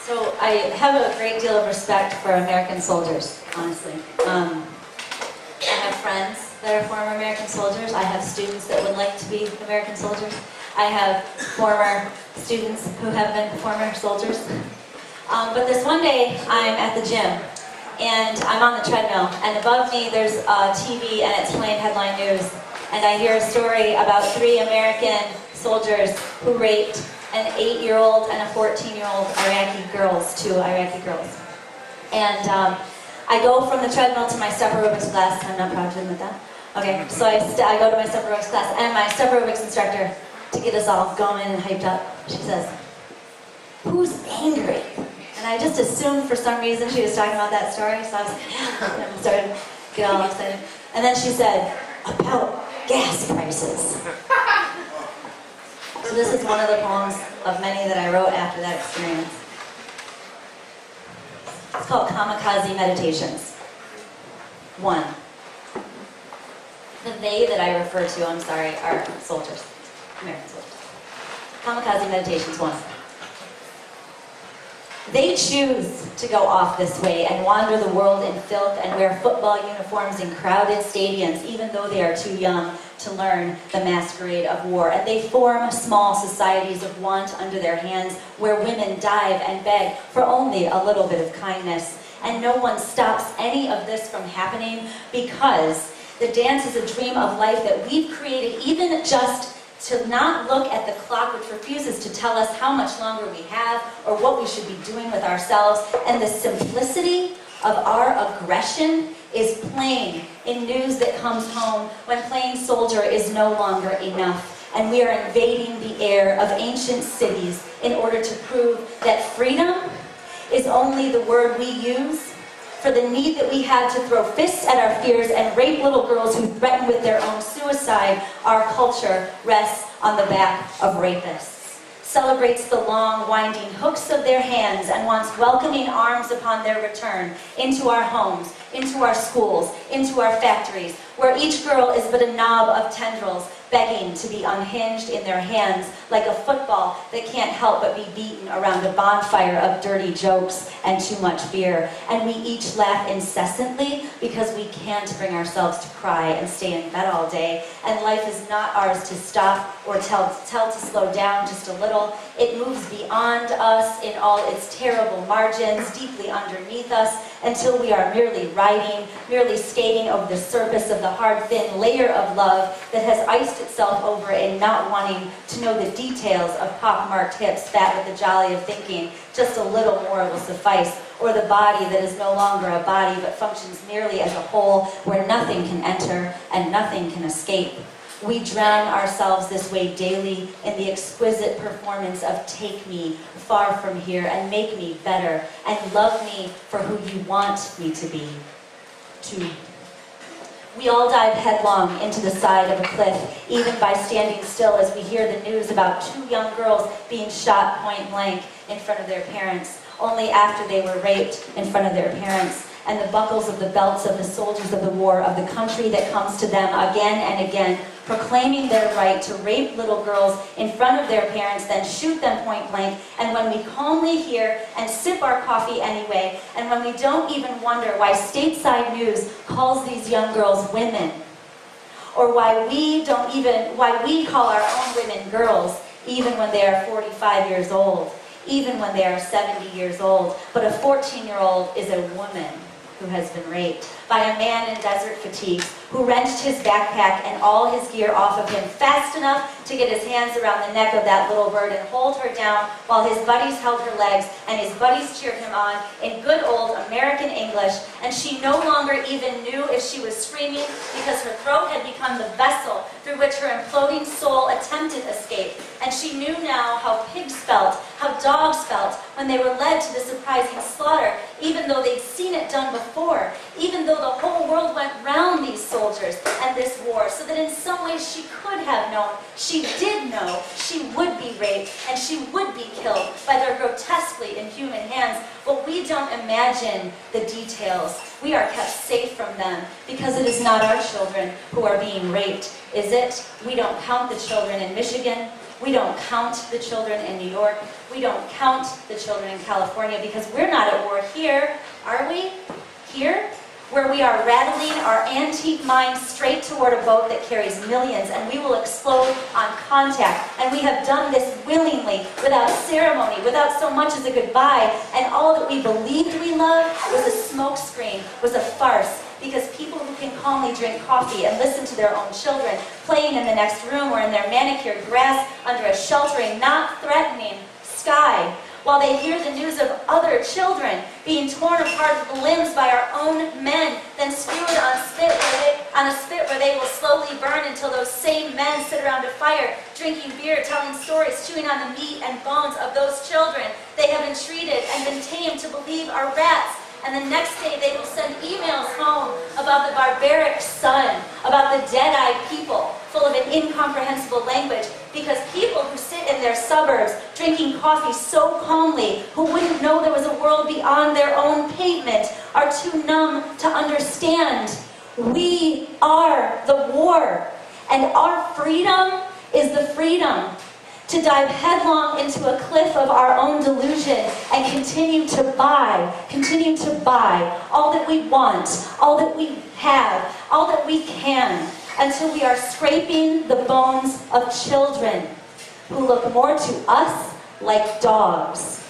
So I have a great deal of respect for American soldiers, honestly. I have friends that are former American soldiers. I have students that would like to be American soldiers. I have former students who have been former soldiers. But this one day, I'm at the gym, and I'm on the treadmill, and above me there's a TV, and it's playing headline news. And I hear a story about 3 American soldiers who raped an 8-year-old and a 14-year-old Iraqi girls, 2 Iraqi girls. And I go from the treadmill to my step aerobics class. I'm not proud to admit that. Okay, so I go to my step aerobics class, and my step aerobics instructor, to get us all going and hyped up, she says, "Who's angry?" And I just assumed for some reason she was talking about that story, so I was like, yeah, and started to get all excited. And then she said, "About gas prices." So this is one of the poems of many that I wrote after that experience. It's called Kamikaze Meditations. 1. The they that I refer to, I'm sorry, are soldiers, American soldiers. Kamikaze Meditations 1. They choose to go off this way and wander the world in filth and wear football uniforms in crowded stadiums, even though they are too young to learn the masquerade of war. And they form small societies of want under their hands, where women dive and beg for only a little bit of kindness. And no one stops any of this from happening, because the dance is a dream of life that we've created, even just to not look at the clock, which refuses to tell us how much longer we have or what we should be doing with ourselves. And the simplicity of our aggression is plain in news that comes home when playing soldier is no longer enough. And we are invading the air of ancient cities in order to prove that freedom is only the word we use for the need that we have to throw fists at our fears and rape little girls who threaten with their own suicide. Our culture rests on the back of rapists, celebrates the long, winding hooks of their hands, and wants welcoming arms upon their return into our homes, into our schools, into our factories, where each girl is but a knob of tendrils, begging to be unhinged in their hands like a football that can't help but be beaten around a bonfire of dirty jokes and too much beer. And we each laugh incessantly because we can't bring ourselves to cry and stay in bed all day. And life is not ours to stop or tell to slow down just a little. It moves beyond us in all its terrible margins, deeply underneath us, until we are merely riding, merely skating over the surface of the hard, thin layer of love that has iced itself over in not wanting to know the details of pock-marked hips, fat with the jolly of thinking just a little more will suffice, or the body that is no longer a body but functions merely as a whole where nothing can enter and nothing can escape. We drown ourselves this way daily in the exquisite performance of take me far from here and make me better and love me for who you want me to be. 2. We all dive headlong into the side of a cliff, even by standing still as we hear the news about 2 young girls being shot point blank in front of their parents, only after they were raped in front of their parents, and the buckles of the belts of the soldiers of the war of the country that comes to them again and again, proclaiming their right to rape little girls in front of their parents, then shoot them point blank. And when we calmly hear and sip our coffee anyway, and when we don't even wonder why stateside news calls these young girls women, or why we call our own women girls, even when they are 45 years old, even when they are 70 years old. But a 14-year-old is a woman who has been raped by a man in desert fatigues who wrenched his backpack and all his gear off of him fast enough to get his hands around the neck of that little bird and hold her down while his buddies held her legs and his buddies cheered him on in good old American English. And she no longer even knew if she was screaming, because her throat had become the vessel through which her imploding soul attempted escape. And she knew now how pigs felt, how dogs felt when they were led to the surprising slaughter, even though they'd seen it done before, even though the whole world went round these soldiers and this war, so that in some ways she could have known, she did know, she would be raped and she would be killed by their grotesquely inhuman hands. But we don't imagine the details. We are kept safe from them because it is not our children who are being raped, is it? We don't count the children in Michigan We don't count the children in New York. We don't count the children in California because we're not at war here, are we? Here? Where we are rattling our antique minds straight toward a boat that carries millions, and we will explode on contact. And we have done this willingly, without ceremony, without so much as a goodbye. And all that we believed we loved was a smokescreen, was a farce. Because people who can calmly drink coffee and listen to their own children playing in the next room or in their manicured grass under a sheltering, not threatening sky, while they hear the news of other children being torn apart at the limbs by our own men, then skewered on a spit where they will slowly burn until those same men sit around a fire, drinking beer, telling stories, chewing on the meat and bones of those children they have entreated and been tamed to believe are rats. And the next day they will send emails home about the barbaric sun, about the dead-eyed people, full of an incomprehensible language, because people who sit in their suburbs drinking coffee so calmly, who wouldn't know there was a world beyond their own pavement, are too numb to understand. We are the war, and our freedom is the freedom to dive headlong into a cliff of our own delusion and continue to buy all that we want, all that we have, all that we can, until we are scraping the bones of children who look more to us like dogs